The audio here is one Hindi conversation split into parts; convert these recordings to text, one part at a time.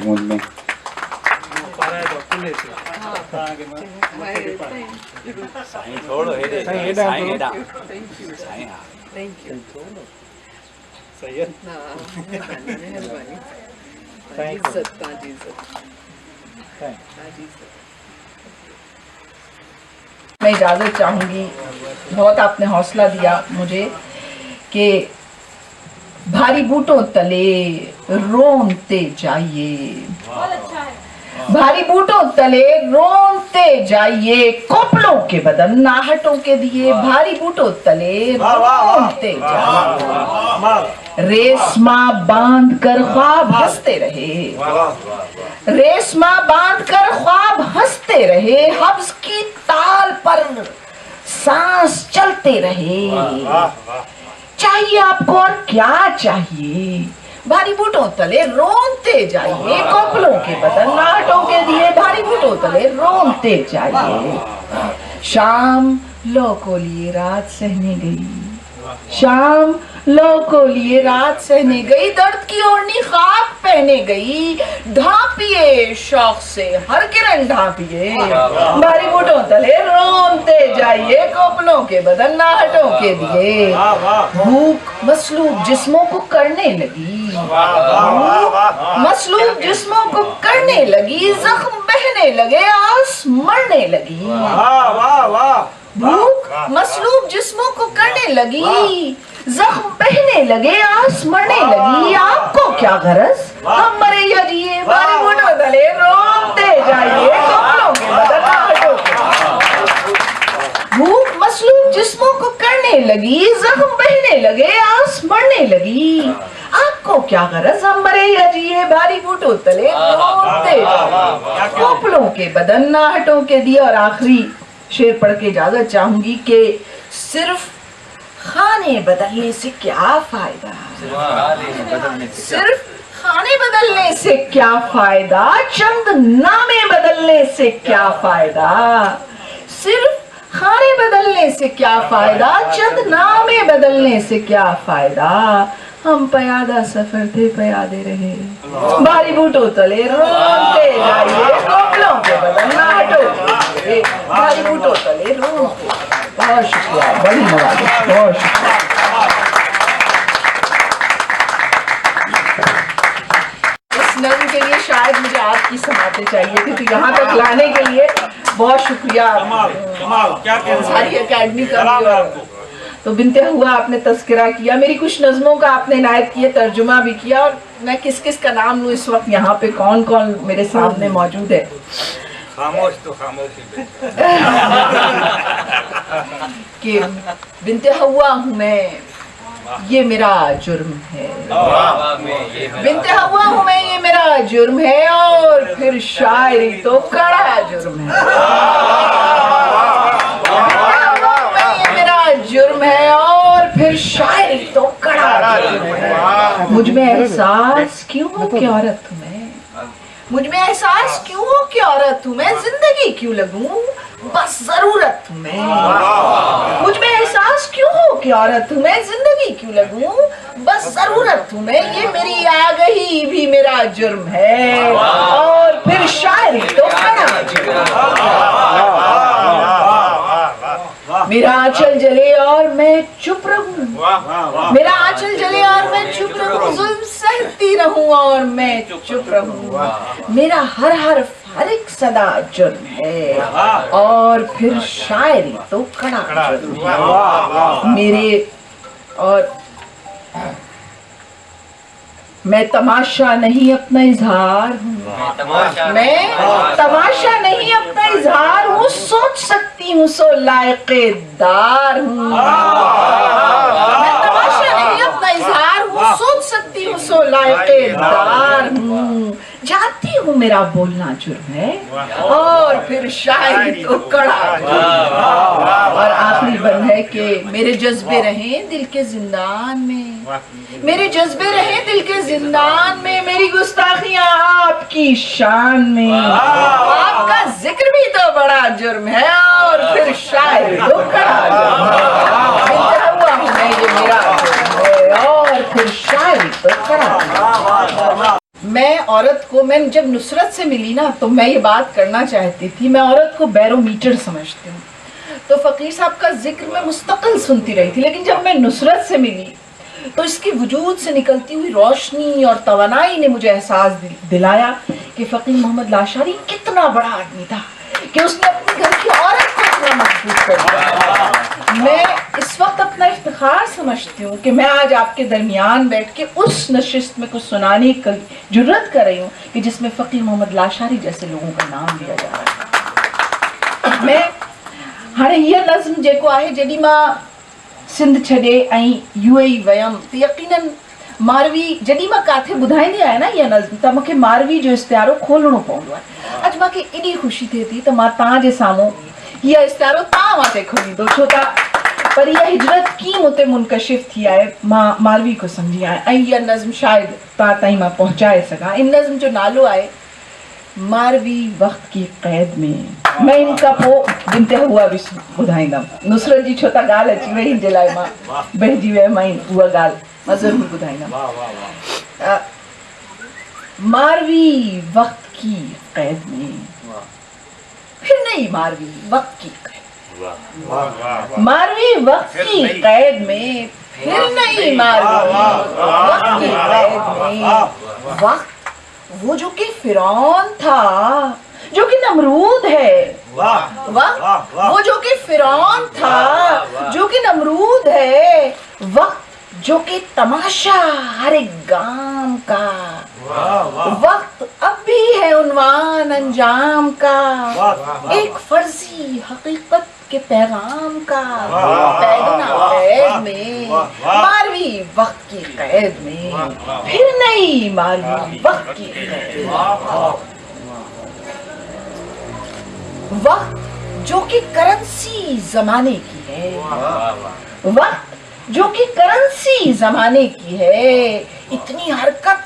मुझ में। साईं छोड़ो हेडे साईं हेडा साईं हा थैंक यू सही है। मेहरबानी Thank you. इज्जत ताजी इज्जत। मैं इजाज़त चाहूँगी, बहुत आपने हौसला दिया मुझे कि भारी बूटों तले रोंते जाइए, भारी बूटों तले रोंते जाइए, कोपलों के बदन नाहटों के दिए, भारी बूटों तले रोंते जाइए। रेशमा बांध कर ख्वाब हंसते रहे, रेशमा बांध कर ख्वाब हंसते रहे, हब्स की ताल पर सांस चलते रहे। चाहिए आपको और क्या चाहिए, भारी बूटों तले रोंते जाइए, कोपलों के बदन नाटों के दिए, भारी बूटों तले रोंते जाइए। शाम लो को लिए रात सहने गई, शाम लो को लिए रात सहने गई, दर्द की ओढ़नी खाक पहने गई, ढांपिए शौक से हर किरण ढांपिए, भारी बूटों तले रोंते जाइए, कोपलों के बदन नाहटों के दिए। भूख मसलूब जिस्मों को करने लगी, मसलूब जिस्मों को करने लगी, जख्म बहने लगे, आस मरने लगी। भूख मसलूब जिस्मों को करने लगी, जख्म बहने लगे, आस मरने लगी। आपको क्या गरज, हम मरे या जिए, भारी बूटों तले रोंते जाइए, कोपलों के बदन नाहटों के। भूख मसलूब जिस्मों को करने लगी, जख्म बहने लगे, आस मरने लगी। आपको क्या गरज, हम मरे या जिए, भारी बूटों तले रोंते जाइए, कोपलों के बदन नाहटों के दिए। और आखिरी शेर पढ़ के इजाजत चाहूंगी कि सिर्फ खाने बदलने से क्या फायदा, सिर्फ खाने बदलने से क्या फायदा, चंद नामे बदलने से क्या फायदा, सिर्फ खाने बदलने से क्या फायदा, चंद नामे बदलने से क्या फायदा। हम पयादा सफर थे पयादे रहे, भारी बूटों तले रोंते जाइए, कोपलों के बदन नाटों के दिए, भारी बूटों तले रोंते। बहुत शुक्रिया, बड़ी नवाज़ी, बहुत शुक्रिया। इस नज़्म के लिए शायद मुझे आपकी समातें चाहिए थी, तो यहाँ तक लाने के लिए बहुत शुक्रिया सारी अकेडमी का। तो बिनते हुआ आपने तस्करा किया, मेरी कुछ नज़मों का आपने इनायत किया, तर्जुमा भी किया, और मैं किस किस का नाम लूँ इस वक्त यहाँ पे कौन कौन मेरे सामने मौजूद है। खामोश तो खामोश कि बिनते हुआ हूँ मैं, ये मेरा जुर्म है, बिनते हुआ हूँ मैं, ये मेरा जुर्म है, और फिर शायरी तो कड़ा जुर्म है, जुर्म है, और फिर शायरी तो कड़ा जुर्म है। मुझ में एहसास क्यों हो कि औरत हूँ मैं, मुझ में एहसास क्यों हो कि औरत हूँ मैं, जिंदगी क्यों लगूं बस जरूरत हूँ मैं। मुझ में एहसास क्यों हो कि औरत हूँ मैं, जिंदगी क्यों लगूं बस जरूरत हूँ मैं, ये मेरी आगही भी मेरा जुर्म है, और फिर शायरी तो कड़ा जुर्म है। मेरा आंचल जले और मैं चुप रहूं, मेरा आंचल जले और मैं चुप रहूं, जुल्म सहती रहूं और मैं चुप रहूं, मेरा हर हर्फ हर एक सदा जुर्म है, और फिर शायरी तो कड़ा जुर्म है मेरे। और मैं तमाशा नहीं अपना इजहार हूँ, मैं तमाशा नहीं अपना इजहार हूँ, सोच सकती हूँ सो लायकेदार हूँ। मैं तमाशा नहीं अपना इजहार हूँ, सोच सकती हूँ सो लायकेदार हूँ, जानती हूँ मेरा बोलना जुर्म है, और फिर शायरी तो कड़ा जुर्म है। और आखिरी बंद है कि मेरे जज्बे रहें दिल के जिंदान में, मेरे जज्बे रहें दिल के जिंदान में, मेरी गुस्ताखियां आपकी शान में, आपका जिक्र भी तो बड़ा जुर्म है, और फिर शायरी तो कड़ा जुर्म है। हुआ हूं मैं, ये मेरा जुर्म है, और फिर शायरी तो कड़ा जुर्म है। मैं औरत को, मैं जब नुसरत से मिली ना तो मैं ये बात करना चाहती थी, मैं औरत को बैरोमीटर समझती हूँ। तो फ़कीर साहब का जिक्र मैं मुस्तकिल सुनती रही थी, लेकिन जब मैं नुसरत से मिली तो इसके वजूद से निकलती हुई रोशनी और तवानाई ने मुझे एहसास दिलाया कि फ़कीर मोहम्मद लाशारी कितना बड़ा आदमी था कि उसने अपने घर की औरत को इतना महफूज कर दिया। मैं इस वक्त अपना इफ्तिखार समझती हूँ कि मैं आज आपके दरमियान बैठ के उस नशिस्त में कुछ सुनाने की जुर्रत कर रही हूँ कि जिसमें फ़कीर मोहम्मद लाशारी जैसे लोगों का नाम लिया जा रहा है। मैं हाणे हीअ नज़्म जेको आहे, जॾहिं मां सिंध छॾे ऐं UAE वयमि त यकीनन मारवी, जॾहिं मां किथे ॿुधाईंदी आहियां न हीअ नज़्म, त मूंखे मारवी जो इश्तिहारो खोलणो पवंदो आहे। अॼु मूंखे एॾी ख़ुशी थिए थी त मां तव्हांजे साम्हूं हीअ इश्तिहारो तव्हां वटि खोलींदो, छो त पर इहा हिजरत कीअं उते मुनकशिफ़ थी आहे मां मारवी को सम्झी आहियां ऐं हीअ नज़्म शायदि तव्हां ताईं मां पहुचाए सघां। इन नज़्म जो नालो आहे मारवी वक्त की क़ैद में। मैं इनका पोइ जिन हुआ बि ॿुधाईंदमि। नुसरत जी छो त ॻाल्हि अची वई, हिन जे लाइ मां बहिजी वियमि ऐं उहा ॻाल्हि मां ज़रूरु ॿुधाईंदमि। मारवी वक्त की क़ैद में, फिर नहीं मारवी वक्त की क़ैद, मारवी वक्त की क़ैद में, फिर नहीं मारवी वक्त की क़ैद में। वक्त वो जो कि फिरौन था, जो कि नमरूद है, वक्त वो जो कि फिरौन था, जो कि नमरूद है, वक्त जो कि तमाशा हर एक गाम का, वक्त अब भी है उन्वान अंजाम का, एक फर्जी हकीकत के पैगाम का, पैदना कैद में, मारवी वक्त की कैद में, फिर नहीं मारवी वक्त की कैद में। वक्त जो कि करेंसी जमाने की है, वक्त जो कि करेंसी जमाने की है, इतनी हरकत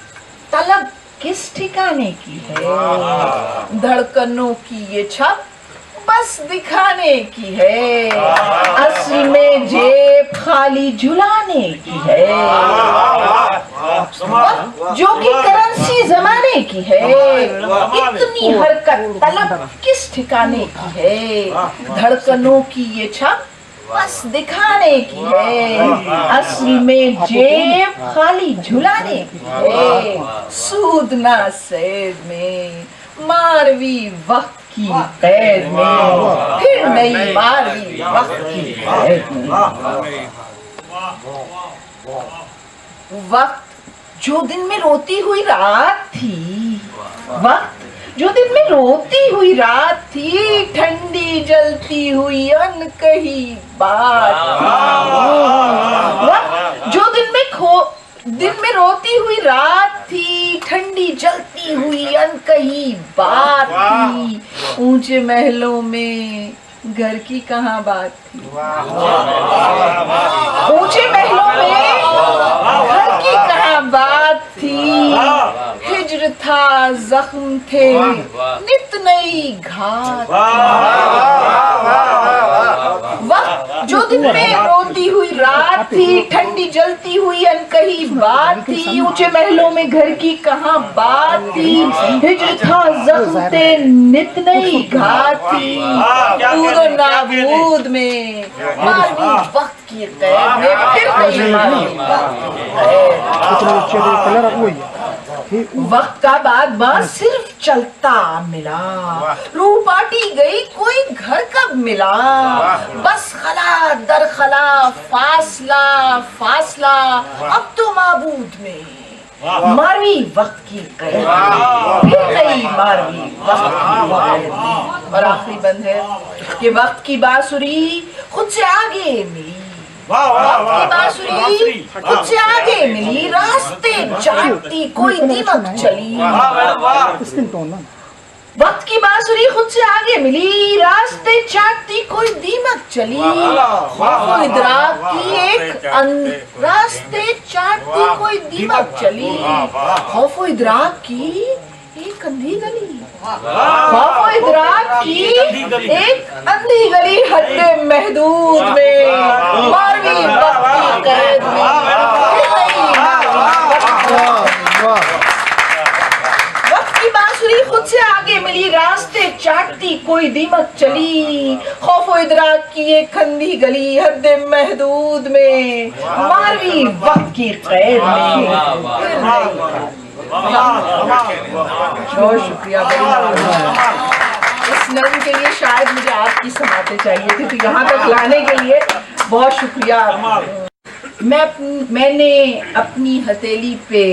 तलब किस ठिकाने की है, धड़कनों की ये छप बस दिखाने की है, असल में जेब खाली झुलाने की है। जो कि करेंसी जमाने की है, इतनी हरकत तलब किस ठिकाने की है, धड़कनों की ये छप बस दिखाने की है, असल में जेब खाली झुलाने की है, सूद ना सैद में, मारवी वक्त की कैद में, फिर नहीं मारवी वक्त की कैद में। वक्त जो दिन में रोती हुई रात थी, वक्त जो दिन में रोती हुई रात थी, ठंडी जलती हुई अनकही बात थी। वक्त जो दिन में रोती हुई रात थी, ठंडी जलती हुई अनकही बात थी, ऊंचे महलों में घर की कहाँ बात थी, ऊंचे महलों में घर की कहाँ बात थी, हिज्र था जख्म थे नित नई घात। वक्त जो दिन में रोती हुई रात थी, ठंडी जलती हुई अनकही बात थी, ऊंचे महलों में घर की कहाँ बात थी, हिज्र था जख्म थे नित नई घात थी, कूदो नाबूद में, मारवी वक्त की कैद में, फिर नहीं मारवी वक्त की कैद। वक्त का बाद बस सिर्फ चलता मिला, रूह पाटी गई कोई घर कब मिला, बस खला दर खला, फासला फासला, अब तो माबूद में, मारवी वक्त की कैद, फिर नहीं मारवी वक्त की कैद। और आखिरी बंद है कि वक्त की बांसुरी खुद से आगे मिली, वक्त की बांसुरी खुद से आगे मिली, रास्ते चाटती कोई दीमक चली, वक्त की बांसुरी खुद से आगे मिली, रास्ते चाटती कोई दीमक चली, खौफ इदराक की एक रास्ते चाटती कोई दीमक चली, खौफ इदराक की एक अंधी गली, खौफ इदराक की एक अंधी गली, हद महदूद में, मारवी वक्त की कैद में, मिली रास्ते चाटती कोई दीमक चली, खौफो इदराक की ये खंदी गली हद महदूद में, मारवी वक्त की कैद में। बहुत शुक्रिया, इस नज़्म के लिए शायद मुझे आपकी समातें चाहिए थी, तो यहाँ तक लाने के लिए बहुत शुक्रिया। मैंने अपनी हथेली पे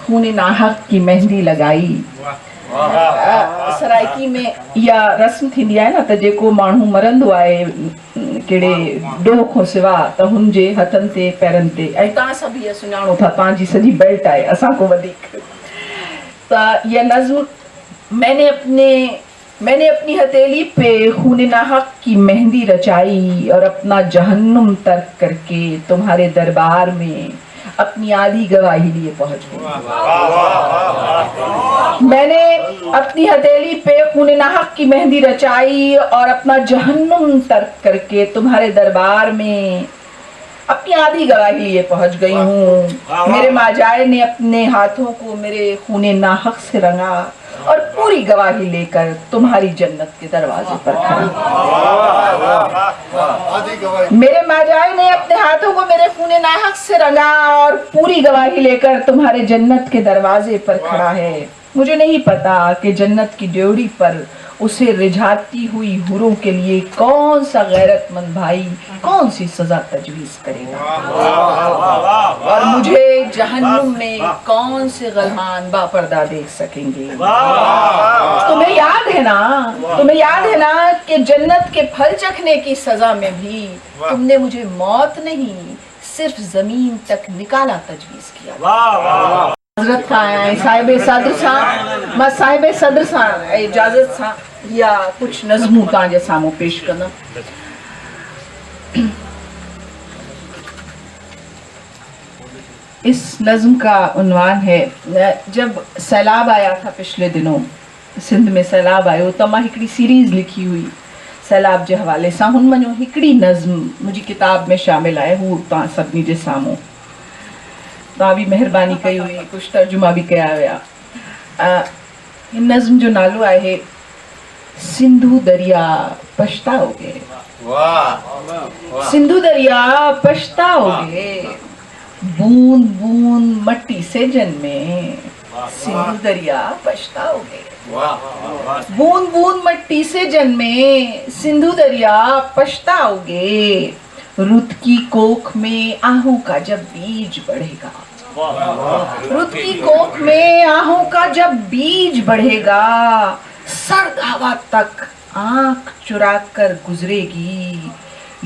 खून नाहक की मेहंदी लगाई। सराइकी में या रस्म थींदी आहे न त जेको माण्हू मरंदो आहे कहिड़े ॾोह खां सिवा त हुनजे हथनि ते पेरनि ते, ऐं तव्हां सभु इहा सुञाणो था, तव्हांजी सॼी बेल्ट आहे असां खां वधीक। त इहा नज़्म मैंने अपनी हथेली पे खून नाहक की मेहंदी रचाई और अपना जहन्नुम तर्क करके तुम्हारे दरबार में अपनी आधी गवाही लिए पहुंच गई। मैंने अपनी हथेली पे खून नाहक की मेहंदी रचाई और अपना जहन्नुम तर्क करके तुम्हारे दरबार में अपनी आधी गवाही लिए पहुंच गई हूँ। मेरे माजाए ने अपने हाथों को मेरे खून नाहक से रंगा और पूरी गवाही लेकर तुम्हारी जन्नत के दरवाजे पर खड़ा। मेरे माजाए ने अपने हाथों को मेरे खून नाहक से रंगा और पूरी गवाही लेकर तुम्हारे जन्नत के दरवाजे पर खड़ा है। मुझे नहीं पता कि जन्नत की ड्योढ़ी पर उसे रिझाती हुई हुरों के लिए कौन सा गैरतमंद भाई कौन सी सजा तजवीज करेगा, और मुझे जहन्नुम में कौन से गलमान बापर्दा देख सकेंगे। तुम्हें याद है ना कि जन्नत के फल चखने की सजा में भी तुमने मुझे मौत नहीं सिर्फ जमीन तक निकाला तजवीज किया। हजरत खां साहिब सदर सां इजाज़त सां या कुछ नज़मूं तव्हांजे साम्हूं पेश कंदमि। इस नज़्म का उन्वान है, जब सैलाब आया था पिछले दिनों सिंध में सैलाब आयो त मां हिकिड़ी सीरीज़ लिखी हुई सैलाब जे हवाले सां। हुन मञो हिकिड़ी नज़्म मुंहिंजी किताब में शामिल आहे, हू तव्हां सभिनी जे साम्हूं तव्हां बि महिरबानी कई हुई, कुझु तर्जुमा बि कया हुया। हिन नज़्म जो नालो आहे सिंधु दरिया पछताओगे। सिंधु दरिया पछताओगे, बूंद बूंद मट्टी से जन्मे। सिंधु दरिया पछताओगे, बूंद बूंद मट्टी से जन्मे। सिंधु दरिया पछताओगे, रुत की कोख में आहों का जब बीज बढ़ेगा। रुत की कोख में आहों का जब बीज बढ़ेगा, सर्द हवा तक आंख चुरा कर गुजरेगी।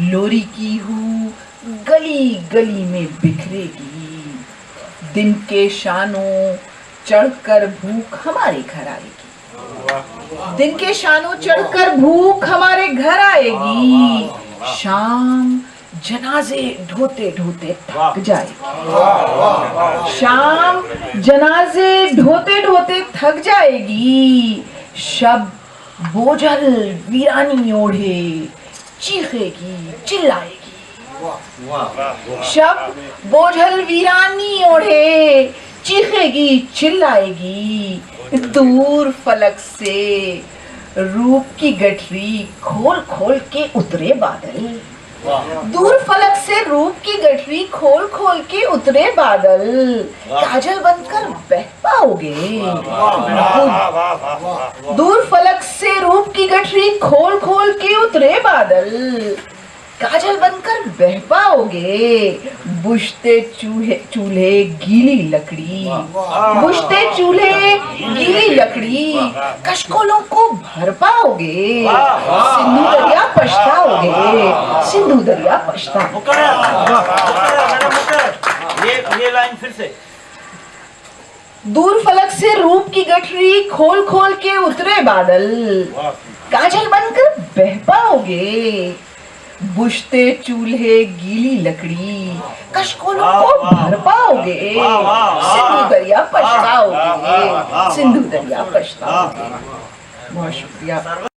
लोरी की हूँ गली गली में बिखरेगी। दिन के शानों चढ़कर भूख हमारे घर आएगी। दिन के शानों चढ़कर भूख हमारे घर आएगी। शाम जनाजे ढोते ढोते थक जाएगी। शाम जनाजे ढोते ढोते थक जाएगी। शब बोझल वीरानी ओढ़े चीखेगी चिल्लाएगी। शब बोझल वीरानी ओढ़े चीखेगी चिल्लाएगी। दूर फलक से रूप की गठरी खोल खोल के उतरे बादल। दूर फलक से रूप की गठरी खोल खोल के उतरे बादल। काजल बनकर बह पाओगे। दूर फलक से रूप की गठरी खोल खोल के उतरे बादल। काजल बनकर बह पाओगे। बुझते चूल्हे गीली लकड़ी। बुझते चूल्हे गीली लकड़ी। कशकोलों को भर पाओगे। सिंधु दरिया पछताओगे। सिंधु दरिया पछताओगे। ये लाइन फिर से। दूर फलक से रूप की गठरी खोल खोल के उतरे बादल। काजल बनकर बह पाओगे। बुझते चूल्हे गीली लकड़ी। कशकोलों को भर पाओगे। सिंधु दरिया पछताओगे। सिंधु दरिया पछताओगे। बहुत शुक्रिया।